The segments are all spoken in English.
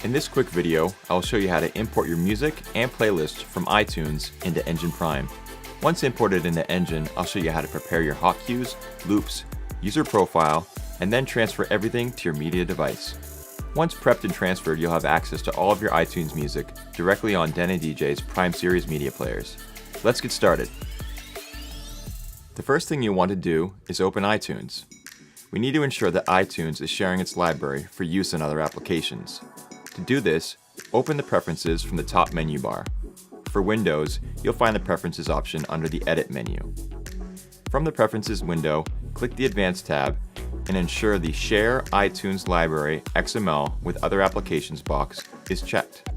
In this quick video, I'll show you how to import your music and playlist from iTunes into Engine Prime. Once imported into Engine, I'll show you how to prepare your hotkeys, loops, user profile, and then transfer everything to your media device. Once prepped and transferred, you'll have access to all of your iTunes music directly on denondj's Prime Series media players. Let's get started. The first thing you'll want to do is open iTunes. We need to ensure that iTunes is sharing its library for use in other applications. To do this, open the Preferences from the top menu bar. For Windows, you'll find the Preferences option under the Edit menu. From the Preferences window, click the Advanced tab and ensure the Share iTunes Library XML with Other Applications box is checked.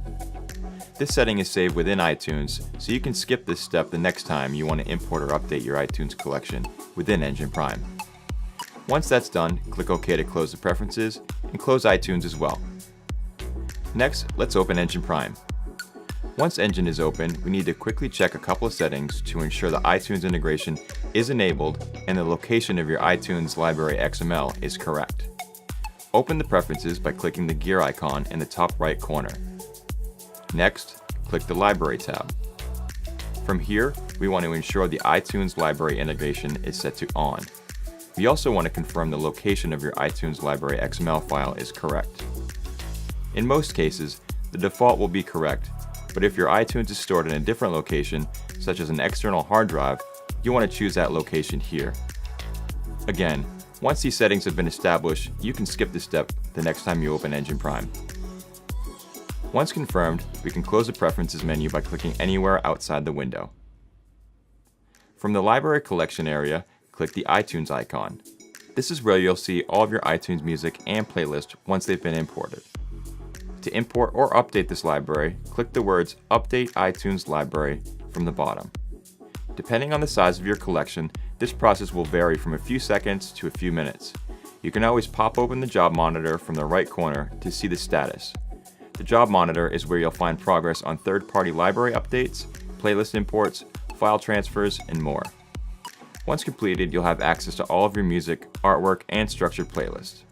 This setting is saved within iTunes, so you can skip this step the next time you want to import or update your iTunes collection within Engine Prime. Once that's done, click OK to close the preferences and close iTunes as well. Next, let's open Engine Prime. Once Engine is open, we need to quickly check a couple of settings to ensure the iTunes integration is enabled and the location of your iTunes Library XML is correct. Open the Preferences by clicking the gear icon in the top right corner. Next, click the Library tab. From here, we want to ensure the iTunes Library integration is set to On. We also want to confirm the location of your iTunes Library XML file is correct. In most cases, the default will be correct, but if your iTunes is stored in a different location, such as an external hard drive, you want to choose that location here. Again, once these settings have been established, you can skip this step the next time you open Engine Prime. Once confirmed, we can close the Preferences menu by clicking anywhere outside the window. From the Library Collection area, click the iTunes icon. This is where you'll see all of your iTunes music and playlist once they've been imported. To import or update this library, click the words Update iTunes Library from the bottom. Depending on the size of your collection, this process will vary from a few seconds to a few minutes. You can always pop open the job monitor from the right corner to see the status. The job monitor is where you'll find progress on third-party library updates, playlist imports, file transfers, and more. Once completed, you'll have access to all of your music, artwork, and structured playlists.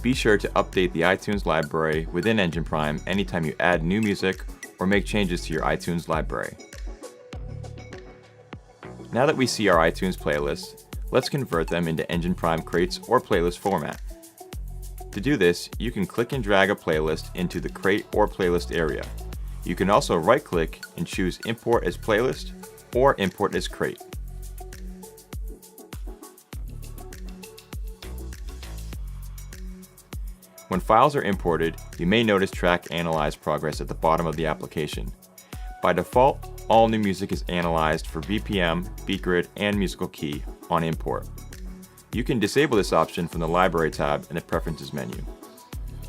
Be sure to update the iTunes library within Engine Prime anytime you add new music or make changes to your iTunes library. Now that we see our iTunes playlists, let's convert them into Engine Prime crates or playlist format. To do this, you can click and drag a playlist into the crate or playlist area. You can also right-click and choose Import as Playlist or Import as Crate. When files are imported, you may notice Track Analyze progress at the bottom of the application. By default, all new music is analyzed for BPM, beat grid, and musical key on import. You can disable this option from the Library tab in the Preferences menu.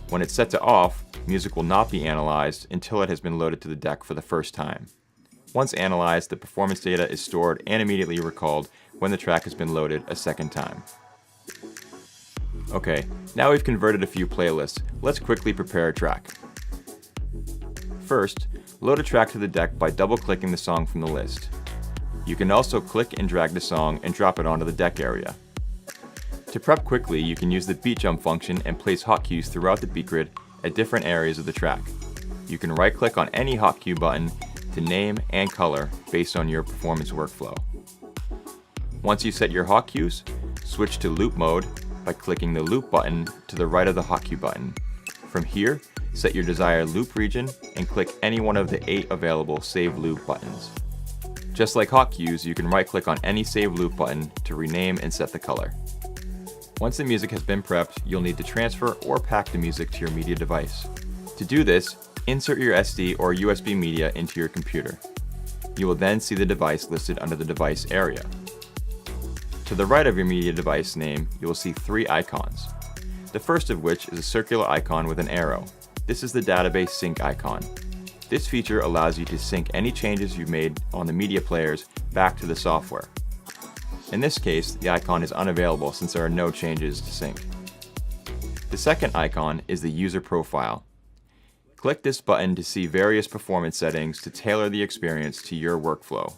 When it's set to off, music will not be analyzed until it has been loaded to the deck for the first time. Once analyzed, the performance data is stored and immediately recalled when the track has been loaded a second time. Okay, now we've converted a few playlists, let's quickly prepare a track. First, load a track to the deck by double-clicking the song from the list. You can also click and drag the song and drop it onto the deck area. To prep quickly, you can use the beat jump function and place hotkeys throughout the beat grid at different areas of the track. You can right-click on any hotkey button to name and color based on your performance workflow. Once you set your hotkeys, switch to loop mode by clicking the loop button to the right of the hotkey button. From here, set your desired loop region and click any one of the 8 available Save Loop buttons. Just like hotkeys, you can right-click on any Save Loop button to rename and set the color. Once the music has been prepped, you'll need to transfer or pack the music to your media device. To do this, insert your SD or USB media into your computer. You will then see the device listed under the device area. To the right of your media device name, you will see 3 icons. The first of which is a circular icon with an arrow. This is the database sync icon. This feature allows you to sync any changes you've made on the media players back to the software. In this case, the icon is unavailable since there are no changes to sync. The second icon is the user profile. Click this button to see various performance settings to tailor the experience to your workflow.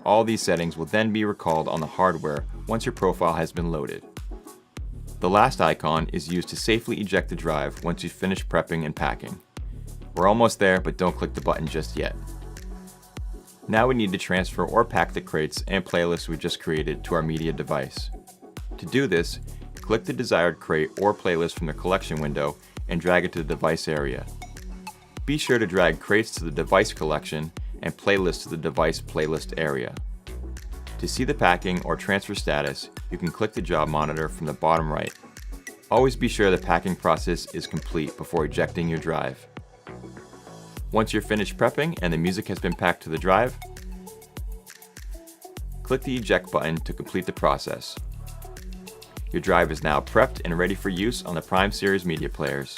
All these settings will then be recalled on the hardware once your profile has been loaded. The last icon is used to safely eject the drive once you've finished prepping and packing. We're almost there, but don't click the button just yet. Now we need to transfer or pack the crates and playlists we just created to our media device. To do this, click the desired crate or playlist from the collection window and drag it to the device area. Be sure to drag crates to the device collection and playlists to the device playlist area. To see the packing or transfer status, you can click the job monitor from the bottom right. Always be sure the packing process is complete before ejecting your drive. Once you're finished prepping and the music has been packed to the drive, click the eject button to complete the process. Your drive is now prepped and ready for use on the Prime Series media players.